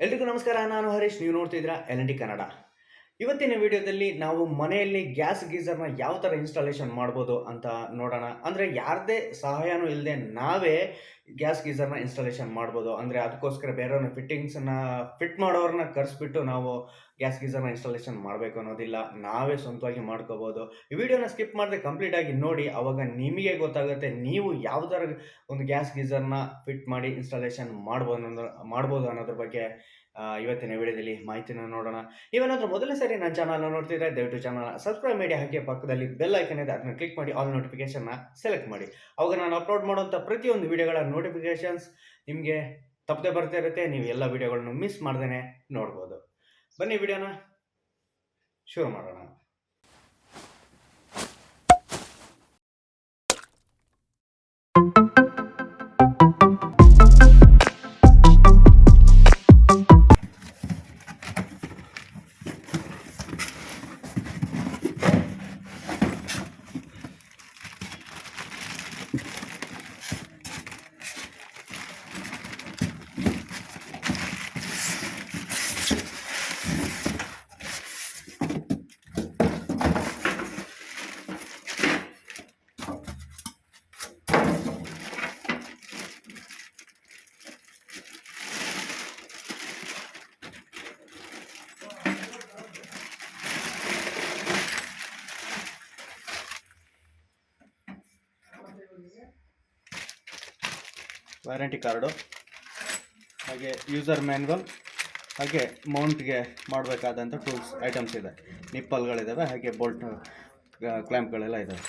ಎಲ್ರಿಗೂ ನಮಸ್ಕಾರ. ನಾನು ಹರೀಶ್, ನೀವು ನೋಡ್ತಿದ್ದೀರಾ ಕನ್ನಡ. ಇವತ್ತಿನ ವಿಡಿಯೋದಲ್ಲಿ ನಾವು ಮನೆಯಲ್ಲಿ ಗ್ಯಾಸ್ ಗೀಸರ್ನ ಯಾವ ಥರ ಇನ್ಸ್ಟಾಲೇಷನ್ ಮಾಡ್ಬೋದು ಅಂತ ನೋಡೋಣ. ಅಂದರೆ ಯಾರದೇ ಸಹಾಯನೂ ಇಲ್ಲದೆ ನಾವೇ ಗ್ಯಾಸ್ ಗೀಸರ್ನ ಇನ್ಸ್ಟಾಲೇಷನ್ ಮಾಡ್ಬೋದು. ಅಂದರೆ ಅದಕ್ಕೋಸ್ಕರ ಬೇರೆಯವ್ರನ್ನ ಫಿಟ್ ಮಾಡೋರನ್ನ ಕರೆಸ್ಬಿಟ್ಟು ನಾವು ಗ್ಯಾಸ್ ಗೀಸರ್ನ ಇನ್ಸ್ಟಾಲೇಷನ್ ಮಾಡಬೇಕು ಅನ್ನೋದಿಲ್ಲ, ನಾವೇ ಸ್ವಂತವಾಗಿ ಮಾಡ್ಕೋಬೋದು. ಈ ವಿಡಿಯೋನ ಸ್ಕಿಪ್ ಮಾಡದೆ ಕಂಪ್ಲೀಟ್ ಆಗಿ ನೋಡಿ, ಅವಾಗ ನಿಮಗೆ ಗೊತ್ತಾಗುತ್ತೆ ನೀವು ಯಾವ ಥರ ಒಂದು ಗ್ಯಾಸ್ ಗೀಸರ್ನ ಫಿಟ್ ಮಾಡಿ ಇನ್ಸ್ಟಾಲೇಷನ್ ಮಾಡ್ಬೋದು ಅನ್ನೋದ್ರ ಬಗ್ಗೆ ಇವತ್ತಿನ ವಿಡಿಯೋದಲ್ಲಿ ಮಾಹಿತಿನ ನೋಡೋಣ. ನೀವೇನಾದರೂ ಮೊದಲನೇ ಸರಿ ನನ್ನ ಚಾನಲ್ನ ನೋಡ್ತಿದ್ರೆ ದಯವಿಟ್ಟು ಚಾನಲ್ನ ಸಬ್ಸ್ಕ್ರೈಬ್ ಮಾಡಿ, ಹಾಗೆ ಪಕ್ಕದಲ್ಲಿ ಬೆಲ್ ಐಕನ್ ಇದೆ, ಅದನ್ನ ಕ್ಲಿಕ್ ಮಾಡಿ ಆಲ್ ನೋಟಿಫಿಕೇಶನ್ನ ಸೆಲೆಕ್ಟ್ ಮಾಡಿ. ಅವಾಗ ನಾನು ಅಪ್ಲೋಡ್ ಮಾಡುವಂಥ ಪ್ರತಿಯೊಂದು ವಿಡಿಯೋಗಳ ನೋಟಿಫಿಕೇಶನ್ಸ್ ನಿಮಗೆ ತಪ್ಪದೆ ಬರ್ತಾ ಇರುತ್ತೆ. ನೀವು ಎಲ್ಲ ವಿಡಿಯೋಗಳನ್ನು ಮಿಸ್ ಮಾಡ್ದೇ ನೋಡ್ಬೋದು. ಬನ್ನಿ ವಿಡಿಯೋನ ಶುರು ಮಾಡೋಣ. ವಾರಂಟಿ ಕಾರ್ಡು, ಹಾಗೆ ಯೂಸರ್ ಮ್ಯಾನ್ಯುವಲ್, ಹಾಗೆ ಮೌಂಟ್ಗೆ ಮಾಡಬೇಕಾದಂಥ ಟೂಲ್ಸ್ ಐಟಮ್ಸ್ ಇದೆ. ನಿಪ್ಪಲ್ಗಳಿದ್ದಾವೆ, ಹಾಗೆ ಬೋಲ್ಟ್ ಕ್ಲ್ಯಾಂಪ್ಗಳೆಲ್ಲ ಇದ್ದಾವೆ.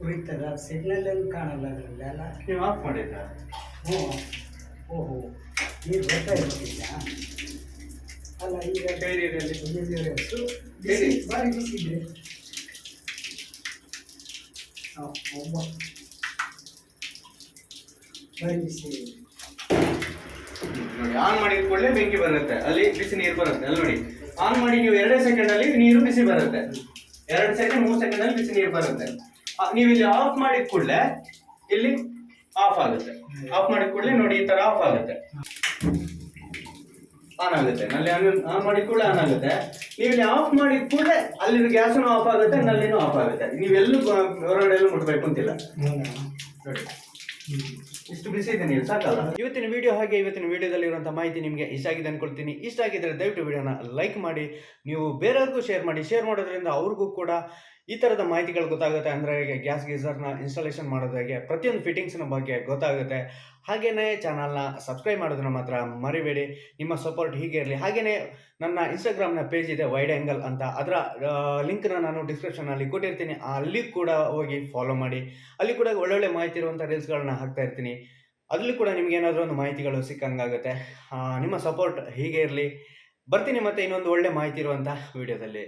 ಉರಿತದ ಸಿಗ್ನಲ್ ಏನು ಕಾಣಲ್ಲ ಅದರಲ್ಲಿ ಅಲ್ಲ. ನೀವು ಆಫ್ ಮಾಡಿದ್ರಾ? ಹ್ಞೂ. ಓಹೋ, ನೀರು ಬರ್ತಾ ಇರ್ತಿಲ್ಲ ಅಲ್ಲ. ಈಗ ಬಿಸಿ ಭಾರಿ ಬಿಸಿ ಇದೆ. ಒಬ್ಬ ಭಾರಿ ಬಿಸಿ ಇದೆ ನೋಡಿ. ಆನ್ ಮಾಡಿದ ಕೂಡಲೇ ಬೆಂಕಿ ಬರುತ್ತೆ, ಅಲ್ಲಿ ಬಿಸಿ ನೀರು ಬರುತ್ತೆ. ಅಲ್ಲಿ ನೋಡಿ, ಆನ್ ಮಾಡಿ ನೀವು 2 ಸೆಕೆಂಡ್ ಅಲ್ಲಿ ನೀರು ಬಿಸಿ ಬರುತ್ತೆ. 2 ಸೆಕೆಂಡ್ 3 ಸೆಕೆಂಡ್ ಅಲ್ಲಿ ಬಿಸಿ ನೀರು ಬರುತ್ತೆ. ನೀವು ಇಲ್ಲಿ ಆಫ್ ಮಾಡಿದ ಕೂಡಲೇ ಇಲ್ಲಿ ಆಫ್ ಆಗುತ್ತೆ. ಆಫ್ ಮಾಡಿದ ಕೂಡಲೇ ನೋಡಿ ಈ ತರ ಆಫ್ ಆಗುತ್ತೆ, ಆನ್ ಆಗುತ್ತೆ. ನಲ್ಲಿ ಆನ್ ಮಾಡಿದ ಕೂಡಲೇ ಆನ್ ಆಗುತ್ತೆ. ನೀವು ಇಲ್ಲಿ ಆಫ್ ಮಾಡಿದ ಕೂಡಲೇ ಅಲ್ಲಿ ಗ್ಯಾಸ್ನು ಆಫ್ ಆಗುತ್ತೆ, ನಲ್ಲಿನೂ ಆಫ್ ಆಗುತ್ತೆ. ನೀವೆಲ್ಲೂ ಹೊರಗಡೆ ಎಲ್ಲೂ ಮುಟ್ಬೇಕು ಅಂತಿಲ್ಲ ನೋಡಿ. ಇಷ್ಟು ಬಿಸಿ ಇದೆ ನೀರು, ಸಾಕಲ್ಲ? ಇವತ್ತಿನ ವಿಡಿಯೋ ಹಾಗೆ. ಇವತ್ತಿನ ವಿಡಿಯೋದಲ್ಲಿ ಇರುವಂತಹ ಮಾಹಿತಿ ನಿಮಗೆ ಇಷ್ಟ ಆಗಿದೆ ಅನ್ಕೊಳ್ತೀನಿ. ಇಷ್ಟ ಆಗಿದ್ರೆ ದಯವಿಟ್ಟು ವಿಡಿಯೋನ ಲೈಕ್ ಮಾಡಿ, ನೀವು ಬೇರೆಯವ್ರಿಗೂ ಶೇರ್ ಮಾಡಿ. ಶೇರ್ ಮಾಡೋದ್ರಿಂದ ಅವ್ರಿಗೂ ಕೂಡ ಈ ಥರದ ಮಾಹಿತಿಗಳು ಗೊತ್ತಾಗುತ್ತೆ. ಅಂದರೆ ಗ್ಯಾಸ್ ಗೀಸರ್ನ ಇನ್ಸ್ಟಾಲೇಷನ್ ಮಾಡೋದಾಗೆ ಪ್ರತಿಯೊಂದು ಫಿಟ್ಟಿಂಗ್ಸ್ನ ಬಗ್ಗೆ ಗೊತ್ತಾಗುತ್ತೆ. ಹಾಗೆಯೇ ಚಾನಲ್ನ ಸಬ್ಸ್ಕ್ರೈಬ್ ಮಾಡೋದನ್ನ ಮಾತ್ರ ಮರಿಬೇಡಿ. ನಿಮ್ಮ ಸಪೋರ್ಟ್ ಹೀಗೆ ಇರಲಿ. ಹಾಗೆಯೇ ನನ್ನ ಇನ್ಸ್ಟಾಗ್ರಾಮ್ನ ಪೇಜ್ ಇದೆ, ವೈಡ್ ಆ್ಯಂಗಲ್ ಅಂತ. ಅದರ ಲಿಂಕ್ನ ನಾನು ಡಿಸ್ಕ್ರಿಪ್ಷನಲ್ಲಿ ಕೊಟ್ಟಿರ್ತೀನಿ. ಅಲ್ಲಿ ಕೂಡ ಹೋಗಿ ಫಾಲೋ ಮಾಡಿ. ಅಲ್ಲಿ ಕೂಡ ಒಳ್ಳೊಳ್ಳೆ ಮಾಹಿತಿ ಇರುವಂಥ ರೀಲ್ಸ್ಗಳನ್ನ ಹಾಕ್ತಾ ಇರ್ತೀನಿ. ಅದರಲ್ಲಿ ಕೂಡ ನಿಮ್ಗೆ ಏನಾದರೂ ಒಂದು ಮಾಹಿತಿಗಳು ಸಿಕ್ಕಂಗಾಗುತ್ತೆ. ನಿಮ್ಮ ಸಪೋರ್ಟ್ ಹೀಗೆ ಇರಲಿ. ಬರ್ತೀನಿ ಮತ್ತೆ ಇನ್ನೊಂದು ಒಳ್ಳೆ ಮಾಹಿತಿ ಇರುವಂಥ ವಿಡಿಯೋದಲ್ಲಿ.